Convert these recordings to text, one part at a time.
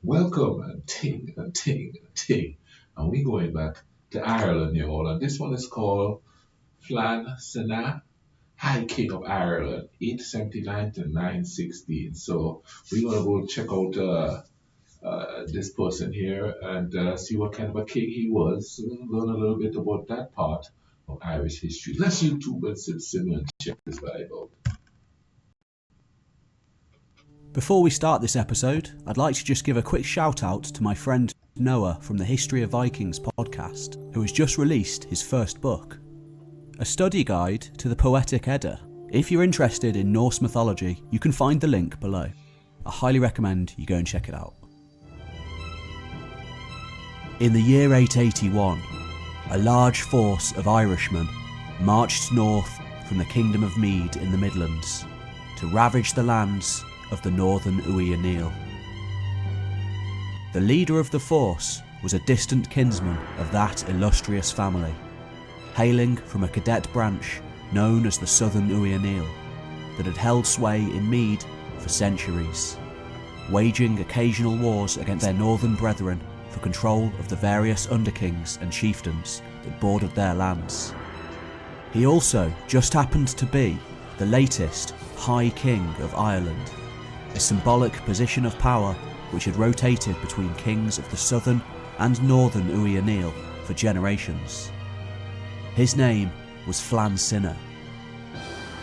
Welcome and ting and ting and ting. And we going back to Ireland, you all. And this one is called Flann Sinna, High King of Ireland, 879 to 916. So we're gonna go check out this person here and see what kind of a king he was. Learn a little bit about that part of Irish history. Let's YouTube and sit simmer and check this guy out. Before we start this episode, I'd like to just give a quick shout out to my friend Noah from the History of Vikings podcast, who has just released his first book, a study guide to the Poetic Edda. If you're interested in Norse mythology, you can find the link below. I highly recommend you go and check it out. In the year 881, a large force of Irishmen marched north from the Kingdom of Mead in the Midlands to ravage the lands of the northern Uí Néill. The leader of the force was a distant kinsman of that illustrious family, hailing from a cadet branch known as the Southern Uí Néill that had held sway in Mead for centuries, waging occasional wars against their northern brethren for control of the various underkings and chieftains that bordered their lands. He also just happened to be the latest High King of Ireland, a symbolic position of power which had rotated between kings of the southern and northern Uí Néill for generations. His name was Flann Sinna,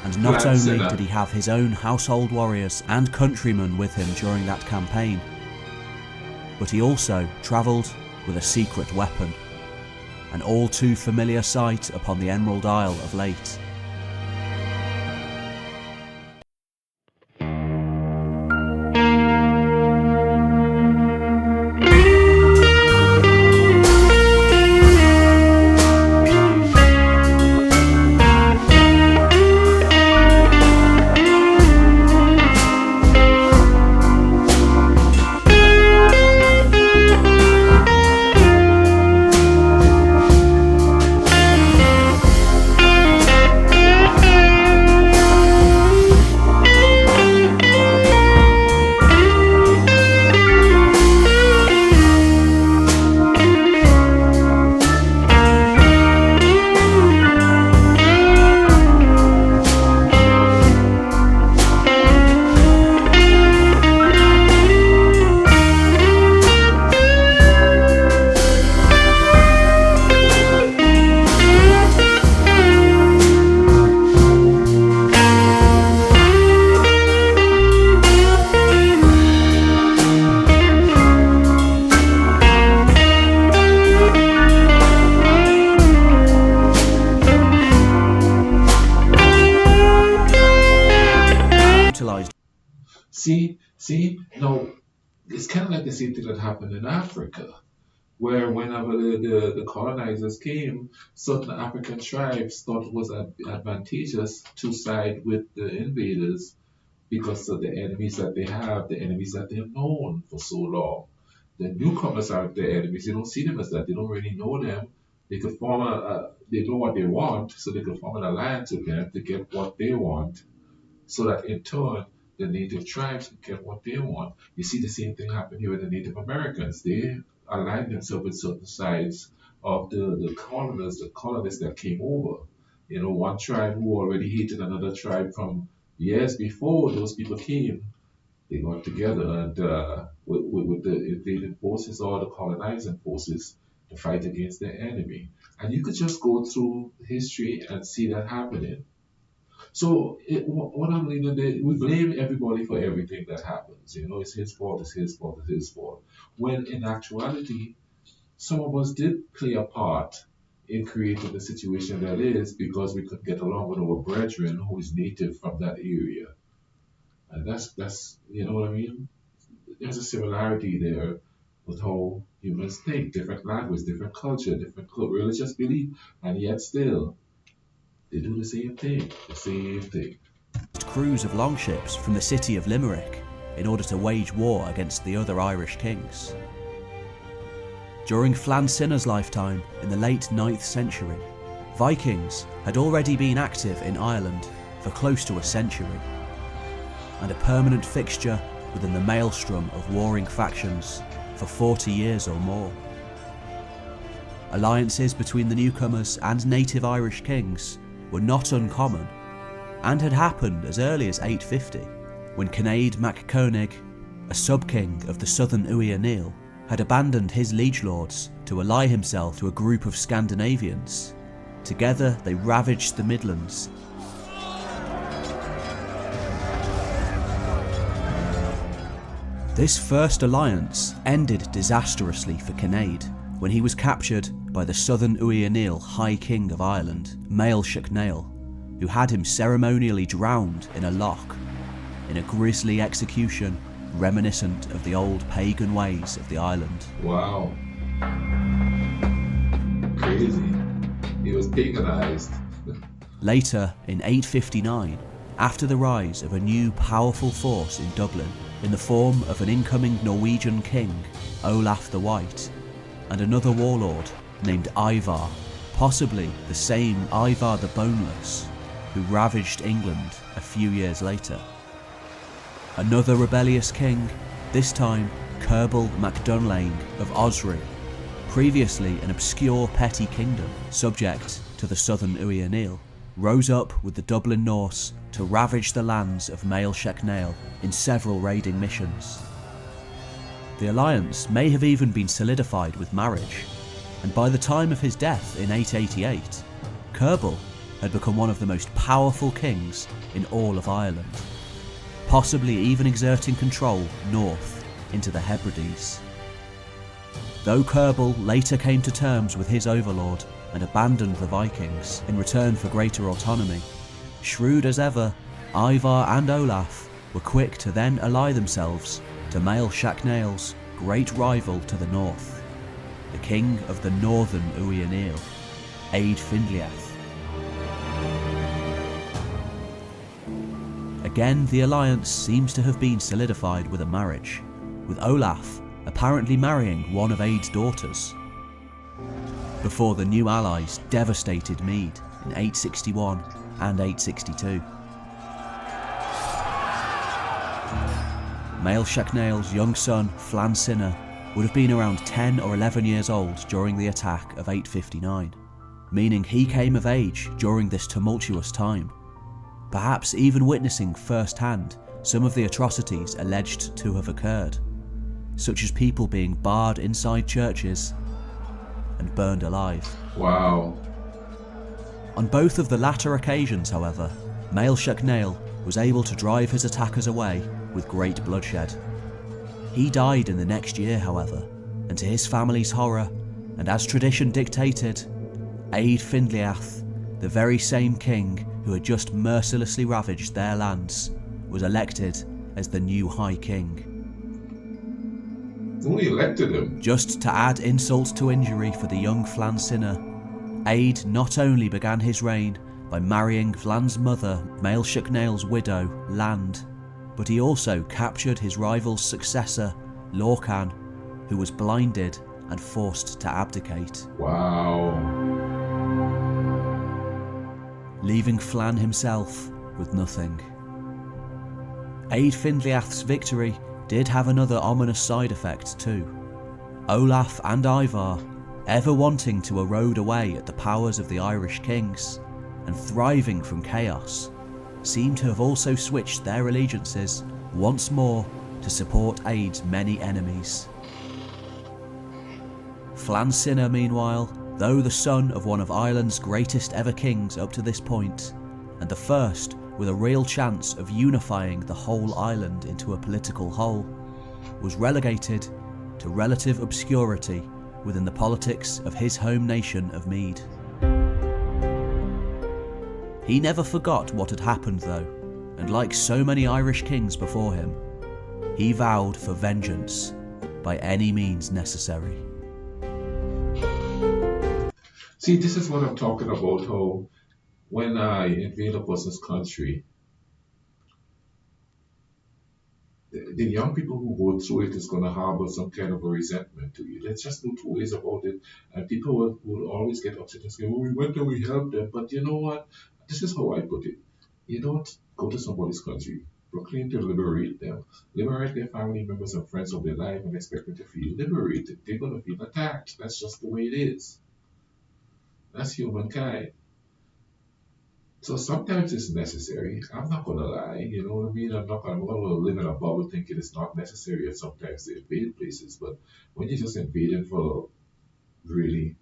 and not only did he have his own household warriors and countrymen with him during that campaign, but he also travelled with a secret weapon, an all too familiar sight upon the Emerald Isle of late. Now it's kind of like the same thing that happened in Africa, where whenever the colonizers came, certain African tribes thought it was advantageous to side with the invaders because of the enemies that they have, the enemies that they've known for so long. The newcomers aren't their enemies. They don't see them as that. They don't really know them. They could form they know what they want, so they could form an alliance with them to get what they want, so that in turn the native tribes can get what they want. You see the same thing happen here with the Native Americans. They aligned themselves with certain sides of the colonists that came over. You know, one tribe who already hated another tribe from years before those people came, they got together and with the invading forces or the colonizing forces to fight against their enemy. And you could just go through history and see that happening. So what I'm learning, we blame everybody for everything that happens. You know, it's his fault, it's his fault, it's his fault. When in actuality, some of us did play a part in creating the situation that is because we could get along with our brethren who is native from that area. And that's you know what I mean? There's a similarity there with how humans think, different language, different culture, different religious belief, and yet still they do the same thing, Crews of longships from the city of Limerick in order to wage war against the other Irish kings. During Flann Sinna's lifetime in the late 9th century, Vikings had already been active in Ireland for close to a century, and a permanent fixture within the maelstrom of warring factions for 40 years or more. Alliances between the newcomers and native Irish kings were not uncommon, and had happened as early as 850, when Cnaid mac Coinnig, a sub-king of the southern Uí Néill, had abandoned his liege lords to ally himself to a group of Scandinavians. Together they ravaged the Midlands. This first alliance ended disastrously for Cnaid when he was captured by the southern Uí Néill High King of Ireland, Máele Sechnaill, who had him ceremonially drowned in a loch, in a grisly execution reminiscent of the old pagan ways of the island. Wow. Crazy. He was paganized. Later, in 859, after the rise of a new powerful force in Dublin, in the form of an incoming Norwegian king, Olaf the White, and another warlord named Ivar, possibly the same Ivar the Boneless, who ravaged England a few years later. Another rebellious king, this time Cerbal mac Dunlain of Osry, previously an obscure petty kingdom subject to the southern Uí Néill, rose up with the Dublin Norse to ravage the lands of Máele Sechnaill in several raiding missions. The alliance may have even been solidified with marriage, and by the time of his death in 888, Cerbal had become one of the most powerful kings in all of Ireland, possibly even exerting control north into the Hebrides. Though Cerbal later came to terms with his overlord and abandoned the Vikings in return for greater autonomy, shrewd as ever, Ivar and Olaf were quick to then ally themselves to Máele Sechnaill, great rival to the north, the king of the northern Uí Néill, Ead Findliath. Again, the alliance seems to have been solidified with a marriage, with Olaf apparently marrying one of Ead's daughters, before the new allies devastated Meath in 861 and 862. Máele Sechnaill young son, Flann Sinna, would have been around 10 or 11 years old during the attack of 859, meaning he came of age during this tumultuous time, perhaps even witnessing firsthand some of the atrocities alleged to have occurred, such as people being barred inside churches and burned alive. Wow. On both of the latter occasions, however, Máele Sechnaill was able to drive his attackers away with great bloodshed. He died in the next year, however, and to his family's horror, and as tradition dictated, Ead Findliath, the very same king who had just mercilessly ravaged their lands, was elected as the new High King. Who elected him? Just to add insult to injury for the young Flann Sinna, Ead not only began his reign by marrying Flann's mother, Máele Sechnaill widow, Land, but he also captured his rival's successor, Lorcan, who was blinded and forced to abdicate. Wow. Leaving Flann himself with nothing. Ead Findliath's victory did have another ominous side effect too. Olaf and Ivar, ever wanting to erode away at the powers of the Irish kings, and thriving from chaos, seem to have also switched their allegiances once more to support Ead's many enemies. Flann Sinna, meanwhile, though the son of one of Ireland's greatest ever kings up to this point, and the first with a real chance of unifying the whole island into a political whole, was relegated to relative obscurity within the politics of his home nation of Meath. He never forgot what had happened though, and like so many Irish kings before him, he vowed for vengeance by any means necessary. See, this is what I'm talking about, how when I invade a person's country, the young people who go through it is going to harbor some kind of a resentment to you. There's just no two ways about it. And people will always get upset and say, well, we went there, we helped them. But you know what? This is how I put it. You don't go to somebody's country proclaim to liberate them, liberate their family members and friends of their life, and expect them to feel liberated. They're going to feel attacked. That's just the way it is. That's humankind. So sometimes it's necessary. I'm not gonna lie, you know what I mean? I'm not gonna live in a bubble thinking it's not necessary and sometimes they invade places, but when you're just invading for really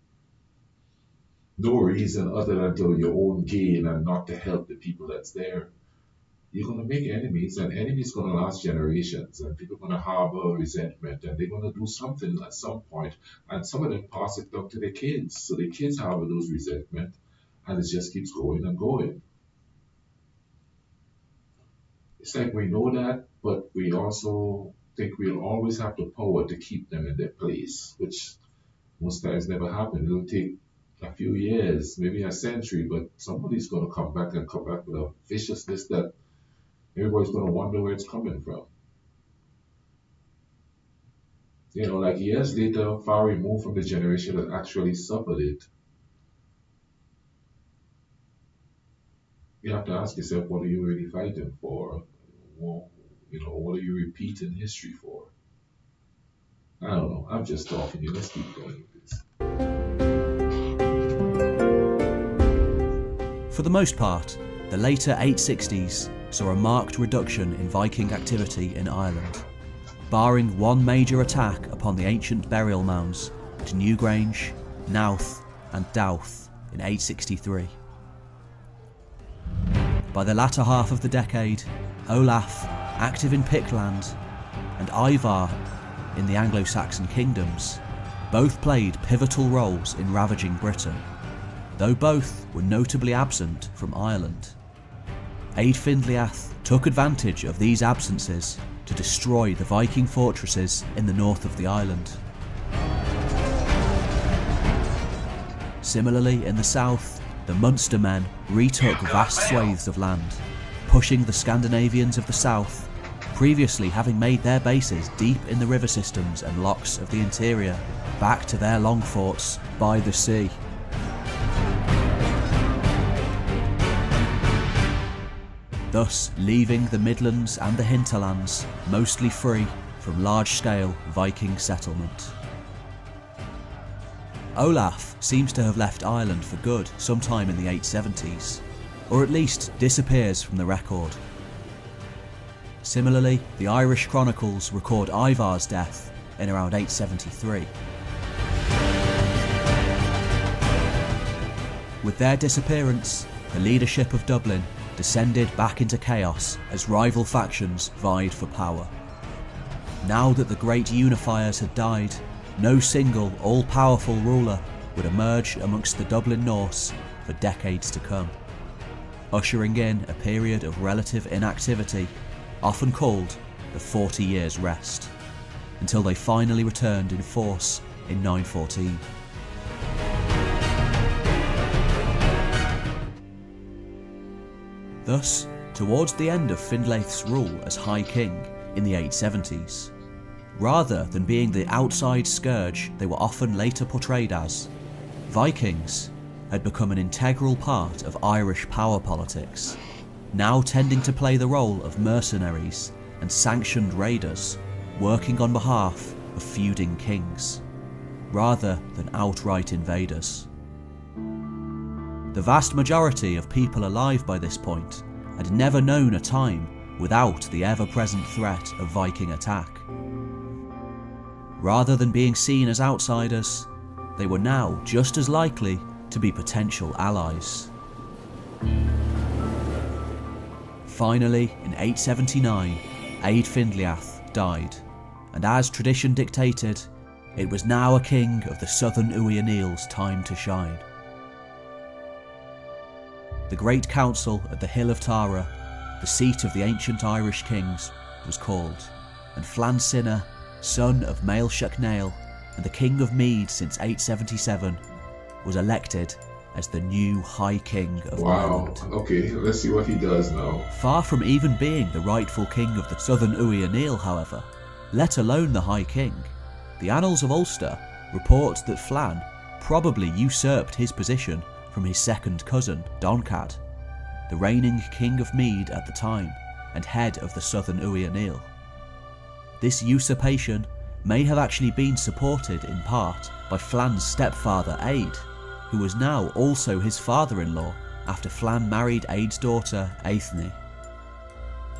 no reason other than to your own gain and not to help the people that's there, you're gonna make enemies and enemies gonna last generations and people gonna harbor resentment and they're gonna do something at some point and some of them pass it down to their kids. So the kids harbor those resentment and it just keeps going and going. It's like we know that, but we also think we'll always have the power to keep them in their place, which most times never happen. It'll take a few years, maybe a century, but somebody's going to come back and come back with a viciousness that everybody's going to wonder where it's coming from. You know, like years later, far removed from the generation that actually suffered it, you have to ask yourself, what are you really fighting for? Well, you know, what are you repeating history for? I don't know. I'm just talking. You. Let's keep going with this. For the most part, the later 860s saw a marked reduction in Viking activity in Ireland, barring one major attack upon the ancient burial mounds at Newgrange, Knowth and Dowth in 863. By the latter half of the decade, Olaf, active in Pictland, and Ivar in the Anglo-Saxon kingdoms, both played pivotal roles in ravaging Britain, though both were notably absent from Ireland. Eadfindleath took advantage of these absences to destroy the Viking fortresses in the north of the island. Similarly, in the south, the Munster men retook vast swathes of land, pushing the Scandinavians of the south, previously having made their bases deep in the river systems and lochs of the interior, back to their long forts by the sea. Thus leaving the Midlands and the hinterlands mostly free from large-scale Viking settlement. Olaf seems to have left Ireland for good sometime in the 870s, or at least disappears from the record. Similarly, the Irish chronicles record Ivar's death in around 873. With their disappearance, the leadership of Dublin descended back into chaos as rival factions vied for power. Now that the great unifiers had died, no single all-powerful ruler would emerge amongst the Dublin Norse for decades to come, ushering in a period of relative inactivity, often called the 40 Years' Rest, until they finally returned in force in 914. Thus, towards the end of Findlaith's rule as High King in the 870s, rather than being the outside scourge they were often later portrayed as, Vikings had become an integral part of Irish power politics, now tending to play the role of mercenaries and sanctioned raiders working on behalf of feuding kings, rather than outright invaders. The vast majority of people alive by this point had never known a time without the ever-present threat of Viking attack. Rather than being seen as outsiders, they were now just as likely to be potential allies. Finally, in 879, Eadfindleath died, and as tradition dictated, it was now a king of the southern Uí Néill's time to shine. The Great Council at the Hill of Tara, the seat of the ancient Irish kings, was called, and Flann Sinna, son of Máele Sechnaill and the King of Meath since 877, was elected as the new High King of Ireland. Wow, okay, let's see what he does now. Far from even being the rightful king of the southern Uí Néill, however, let alone the High King, the Annals of Ulster report that Flann probably usurped his position from his second cousin, Doncad, the reigning King of Meath at the time, and head of the southern Uí Néill. This usurpation may have actually been supported in part by Flann's stepfather Aed, who was now also his father-in-law after Flann married Aed's daughter Eithne.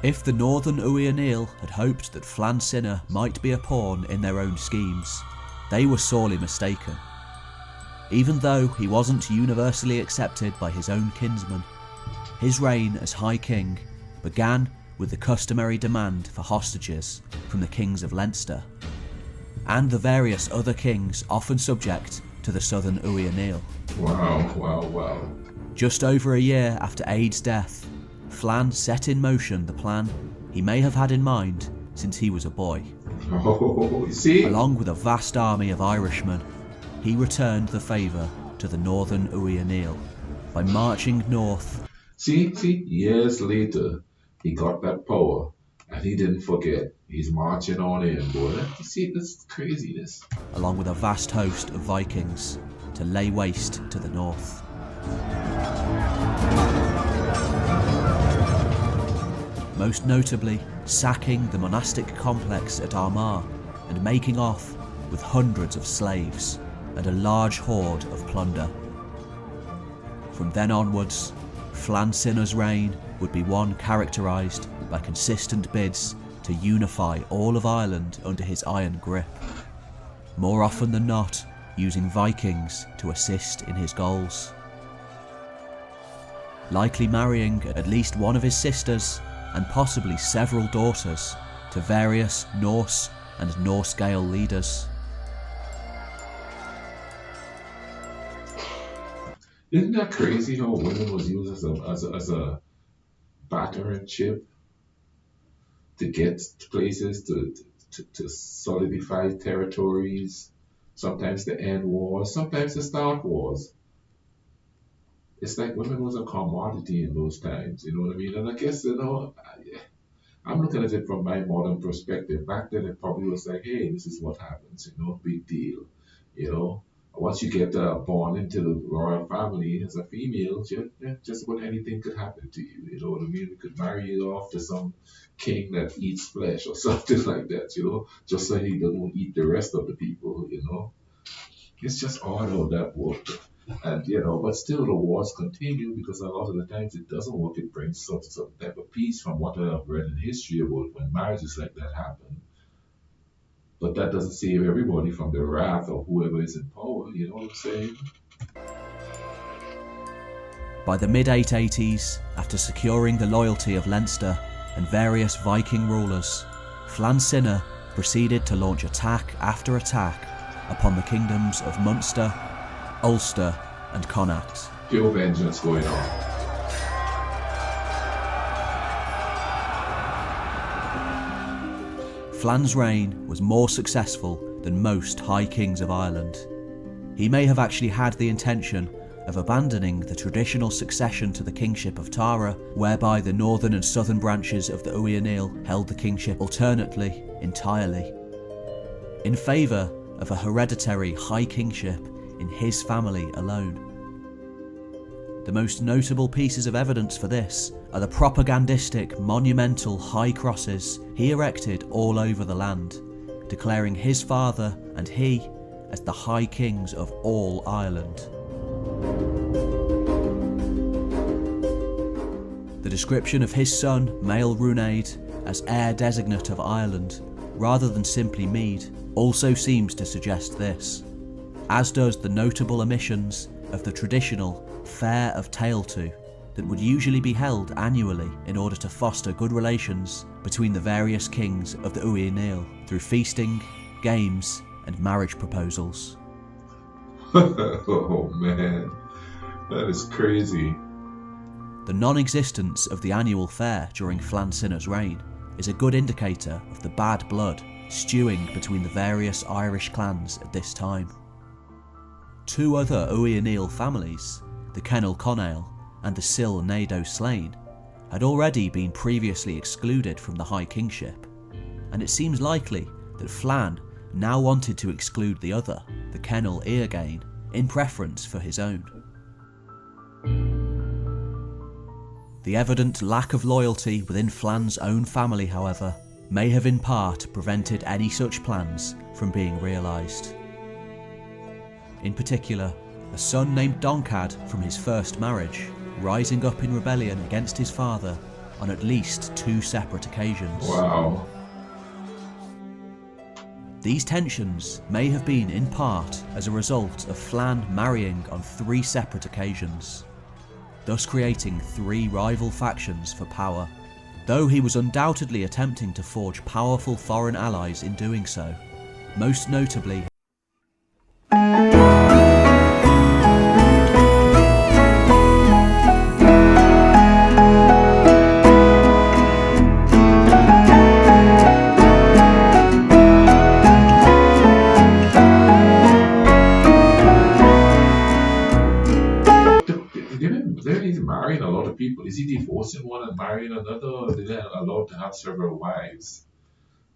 If the northern Uí Néill had hoped that Flann Sinna might be a pawn in their own schemes, they were sorely mistaken. Even though he wasn't universally accepted by his own kinsmen, his reign as High King began with the customary demand for hostages from the kings of Leinster, and the various other kings often subject to the southern Uí Néill. Wow. Just over a year after Aed's death, Flann set in motion the plan he may have had in mind since he was a boy. Oh, you see? Along with a vast army of Irishmen, he returned the favour to the northern Uí Néill by marching north. See, years later, he got that power, and he didn't forget. He's marching on in, boy. You see this craziness? Along with a vast host of Vikings to lay waste to the north. Most notably, sacking the monastic complex at Armagh and making off with hundreds of slaves and a large hoard of plunder. From then onwards, Flann Sinna's reign would be one characterised by consistent bids to unify all of Ireland under his iron grip, more often than not using Vikings to assist in his goals. Likely marrying at least one of his sisters and possibly several daughters to various Norse and Norse Gael leaders. Isn't that crazy how women was used as a battering chip to get to places, to solidify territories, sometimes to end wars, sometimes to start wars? It's like women was a commodity in those times, you know what I mean? And I guess, I'm looking at it from my modern perspective. Back then, it probably was like, hey, this is what happens, big deal, Once you get born into the royal family as a female, just about anything could happen to you, you know what I mean? We could marry you off to some king that eats flesh or something like that, just so he doesn't eat the rest of the people, It's just odd how that worked. And, but still the wars continue because a lot of the times it doesn't work. It brings some type of peace from what I've read in history about when marriages like that happen. But that doesn't save everybody from the wrath of whoever is in power, you know what I'm saying? By the mid-880s, after securing the loyalty of Leinster and various Viking rulers, Flann Sinna proceeded to launch attack after attack upon the kingdoms of Munster, Ulster and Connacht. Pure vengeance going on. Flann's reign was more successful than most High Kings of Ireland. He may have actually had the intention of abandoning the traditional succession to the kingship of Tara, whereby the northern and southern branches of the Uí Néill held the kingship alternately, entirely, in favour of a hereditary high kingship in his family alone. The most notable pieces of evidence for this are the propagandistic monumental high crosses he erected all over the land, declaring his father and he as the High Kings of all Ireland. The description of his son, Máele Sechnaill, as heir designate of Ireland, rather than simply Mead, also seems to suggest this, as does the notable omissions of the traditional Fair of Tailtu that would usually be held annually in order to foster good relations between the various kings of the Uí Néill through feasting, games and marriage proposals. Oh man, that is crazy. The non-existence of the annual fair during Flann Sinna's reign is a good indicator of the bad blood stewing between the various Irish clans at this time. Two other Uí Néill families, the Clann Cholmáin and the Sil Nado Slain, had already been previously excluded from the High Kingship, and it seems likely that Flann now wanted to exclude the other, the Clann Cholmáin, in preference for his own. The evident lack of loyalty within Flann's own family, however, may have in part prevented any such plans from being realised. In particular, a son named Doncad from his first marriage, rising up in rebellion against his father on at least 2 separate occasions. Wow. These tensions may have been in part as a result of Flann marrying on 3 separate occasions, thus creating 3 rival factions for power, though he was undoubtedly attempting to forge powerful foreign allies in doing so, most notably He's marrying a lot of people. Is he divorcing one and marrying another, or are they allowed to have several wives?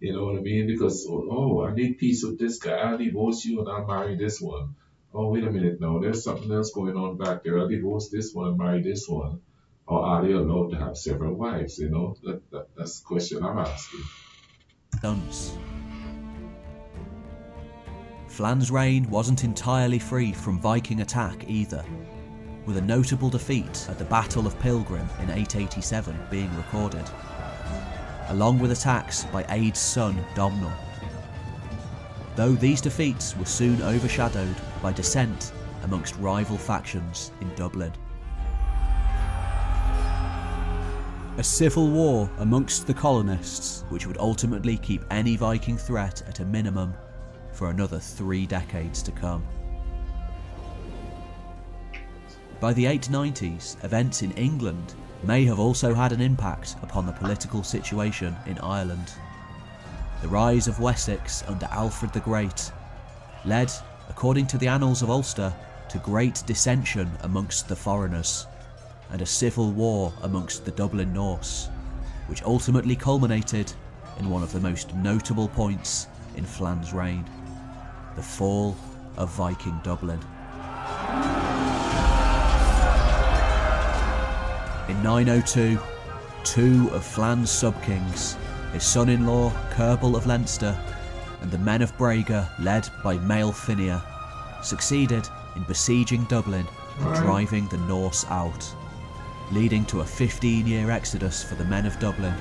You know what I mean? Because, I need peace with this guy. I'll divorce you and I'll marry this one. Oh, wait a minute now. There's something else going on back there. I'll divorce this one and marry this one. Or are they allowed to have several wives? You know, that's the question I'm asking. sons. Flann's reign wasn't entirely free from Viking attack either, with a notable defeat at the Battle of Pilgrim in 887 being recorded, along with attacks by Aed's son Domhnall. Though these defeats were soon overshadowed by dissent amongst rival factions in Dublin. A civil war amongst the colonists, which would ultimately keep any Viking threat at a minimum for another 3 decades to come. By the 890s, events in England may have also had an impact upon the political situation in Ireland. The rise of Wessex under Alfred the Great led, according to the Annals of Ulster, to great dissension amongst the foreigners and a civil war amongst the Dublin Norse, which ultimately culminated in one of the most notable points in Flann's reign: the fall of Viking Dublin. In 902, 2 of Flann's sub-kings, his son-in-law Kerbal of Leinster and the men of Brega led by Máele Sechnaill, succeeded in besieging Dublin and driving the Norse out, leading to a 15-year exodus for the men of Dublin,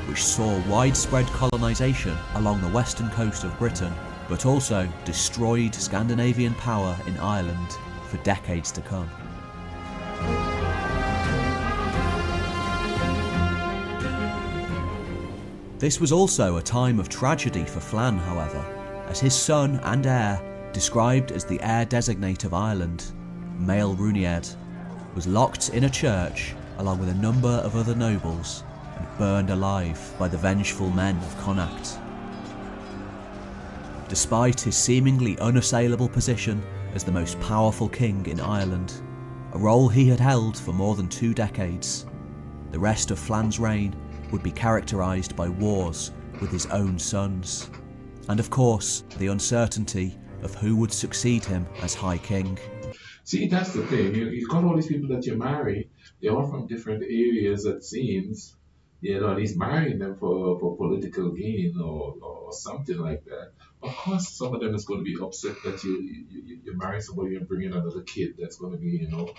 which saw widespread colonisation along the western coast of Britain, but also destroyed Scandinavian power in Ireland for decades to come. This was also a time of tragedy for Flann, however, as his son and heir, described as the heir designate of Ireland, Máele Sechnaill, was locked in a church along with a number of other nobles and burned alive by the vengeful men of Connacht. Despite his seemingly unassailable position as the most powerful king in Ireland, a role he had held for more than 2 decades, the rest of Flann's reign would be characterised by wars with his own sons, and of course the uncertainty of who would succeed him as High King. See, that's the thing. You've got all these people that you marry. They're all from different areas, it seems. You know, and he's marrying them for political gain or something like that. Of course, some of them is going to be upset that you marry somebody and bring in another kid that's going to be, you know,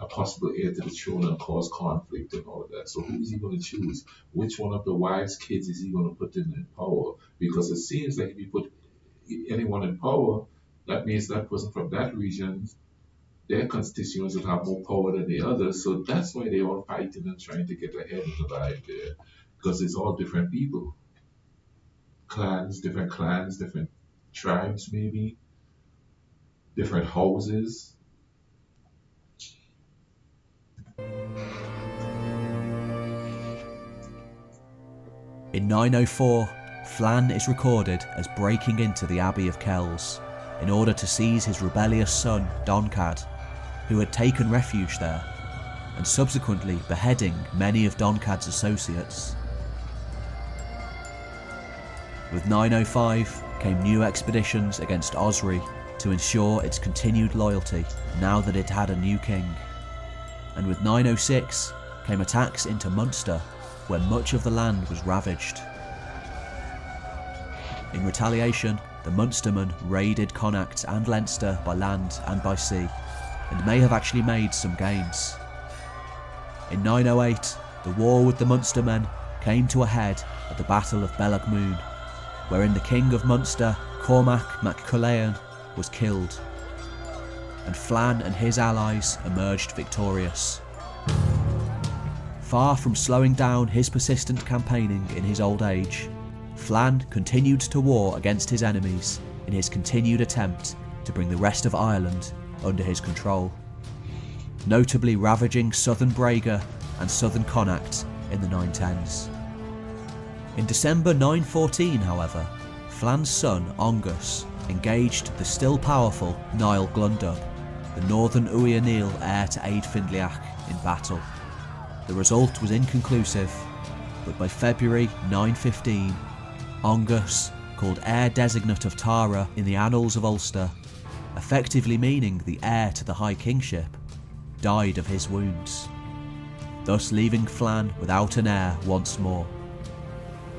a possible heir to the throne and cause conflict and all of that. So who is he going to choose? Which one of the wives' kids is he going to put in power? Because it seems like if you put anyone in power, that means that person from that region, their constituents will have more power than the others. So that's why they're all fighting and trying to get ahead of the line there. Because it's all different people. Different clans, different tribes maybe, different houses. In 904, Flann is recorded as breaking into the Abbey of Kells in order to seize his rebellious son Doncad, who had taken refuge there, and subsequently beheading many of Doncad's associates. With 905 came new expeditions against Ossory to ensure its continued loyalty now that it had a new king, and with 906 came attacks into Munster, where much of the land was ravaged. In retaliation, the Munstermen raided Connacht and Leinster by land and by sea, and may have actually made some gains. In 908, the war with the Munstermen came to a head at the Battle of Bellaghmoon, wherein the King of Munster, Cormac mac Cholmáin, was killed, and Flann and his allies emerged victorious. Far from slowing down his persistent campaigning in his old age, Flann continued to war against his enemies in his continued attempt to bring the rest of Ireland under his control, notably ravaging southern Brega and southern Connacht in the 910s. In December 914, however, Flann's son Angus engaged the still powerful Niall Glundubh, the northern Uí Néill heir to aid Findleach, in battle. The result was inconclusive, but by February 915, Angus, called heir designate of Tara in the annals of Ulster, effectively meaning the heir to the High Kingship, died of his wounds, thus leaving Flann without an heir once more,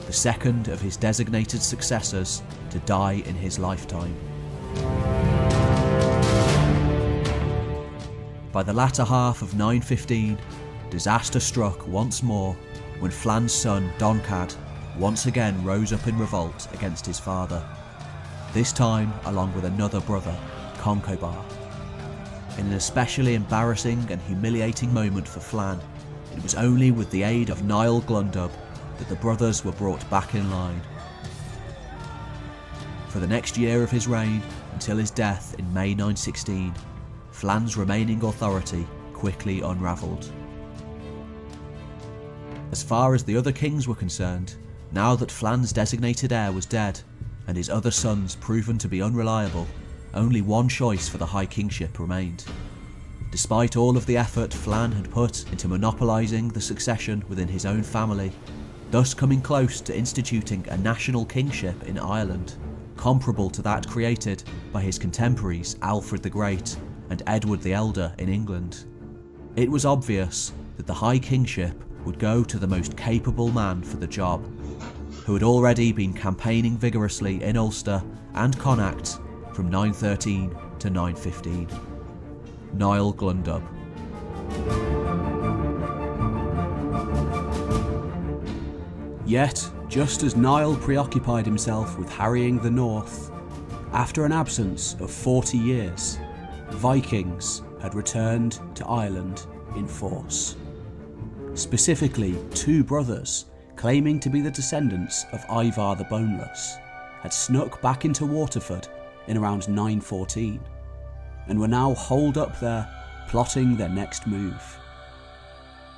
the second of his designated successors to die in his lifetime. By the latter half of 915, disaster struck once more when Flann's son Doncad once again rose up in revolt against his father, this time along with another brother, Conchobar. In an especially embarrassing and humiliating moment for Flann, it was only with the aid of Niall Glundubh that the brothers were brought back in line. For the next year of his reign, until his death in May 916, Flann's remaining authority quickly unravelled. As far as the other kings were concerned, now that Flann's designated heir was dead, and his other sons proven to be unreliable, only one choice for the High Kingship remained. Despite all of the effort Flann had put into monopolising the succession within his own family, thus coming close to instituting a national kingship in Ireland, comparable to that created by his contemporaries Alfred the Great and Edward the Elder in England, it was obvious that the High Kingship would go to the most capable man for the job, who had already been campaigning vigorously in Ulster and Connacht from 913 to 915. Niall Glundubh. Yet, just as Niall preoccupied himself with harrying the north, after an absence of 40 years, Vikings had returned to Ireland in force. Specifically, two brothers, claiming to be the descendants of Ivar the Boneless, had snuck back into Waterford in around 914, and were now holed up there, plotting their next move.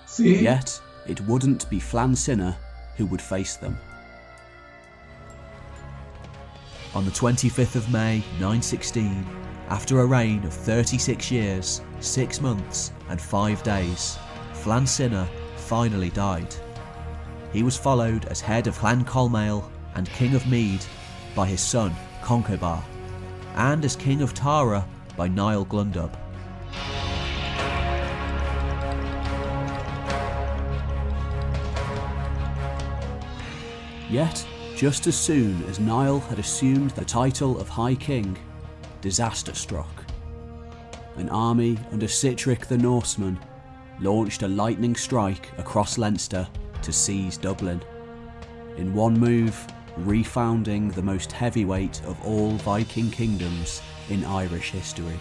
See? Yet, it wouldn't be Flann Sinna who would face them. On the 25th of May 916, after a reign of 36 years, 6 months and 5 days, Flann Sinna finally died. He was followed as head of Clann Cholmáin and King of Meath by his son Conchobar, and as King of Tara by Niall Glundubh. Yet, just as soon as Niall had assumed the title of High King, disaster struck. An army under Sitric the Norseman launched a lightning strike across Leinster to seize Dublin, in one move refounding the most heavyweight of all Viking kingdoms in Irish history.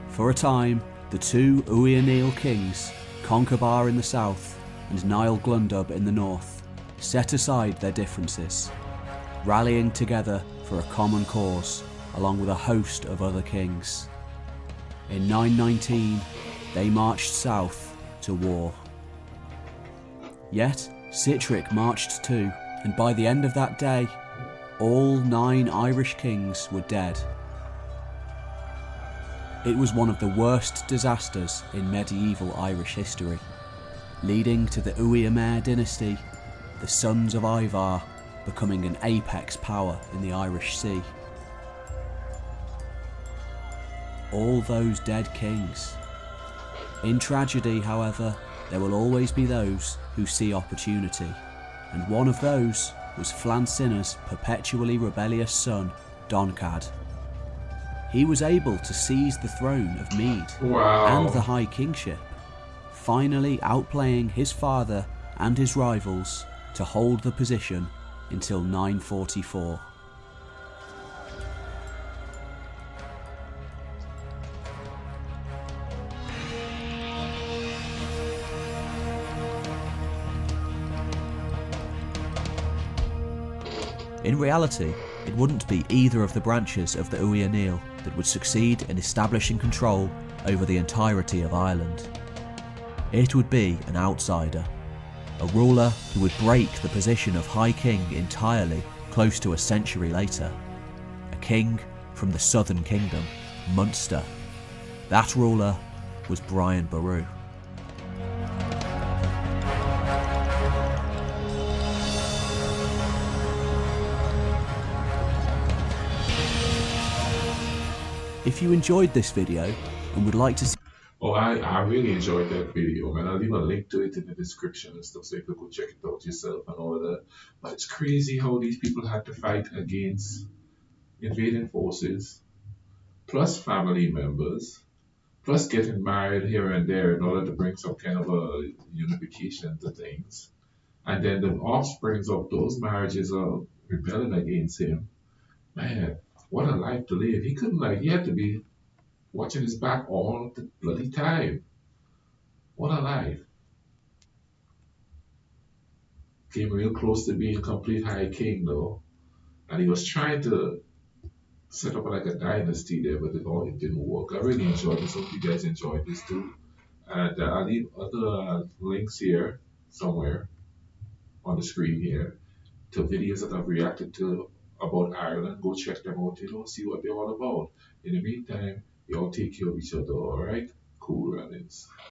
For a time, the two Uí Néill kings, Conchobar in the south and Niall Glundubh in the north, set aside their differences, rallying together for a common cause along with a host of other kings. In 919, they marched south to war. Yet, Sitric marched too, and by the end of that day, all 9 Irish kings were dead. It was one of the worst disasters in medieval Irish history, leading to the Uí Néill dynasty, the sons of Ivar becoming an apex power in the Irish Sea. All those dead kings, In tragedy, however, there will always be those who see opportunity, and one of those was Flann Sinna's perpetually rebellious son, Doncad. He was able to seize the throne of Mead and the High Kingship, finally outplaying his father and his rivals to hold the position until 944. In reality, it wouldn't be either of the branches of the Uí Néill that would succeed in establishing control over the entirety of Ireland. It would be an outsider, a ruler who would break the position of High King entirely close to a century later. A king from the Southern Kingdom, Munster. That ruler was Brian Boru. If you enjoyed this video and would like to see... Oh, I really enjoyed that video, man. I'll leave a link to it in the description and stuff so you can go check it out yourself and all of that. But it's crazy how these people had to fight against invading forces, plus family members, plus getting married here and there in order to bring some kind of a unification to things. And then the offsprings of those marriages are rebelling against him. Man, what a life to live. He had to be watching his back all the bloody time. What a life. Came real close to being complete High King though. And he was trying to set up like a dynasty there, but it didn't work. I really enjoyed this. Hope you guys enjoyed this too. And I'll leave other links here somewhere on the screen here to videos that I've reacted to about Ireland. Go check them out, see what they're all about. In the meantime, y'all take care of each other, alright? Cool runnings.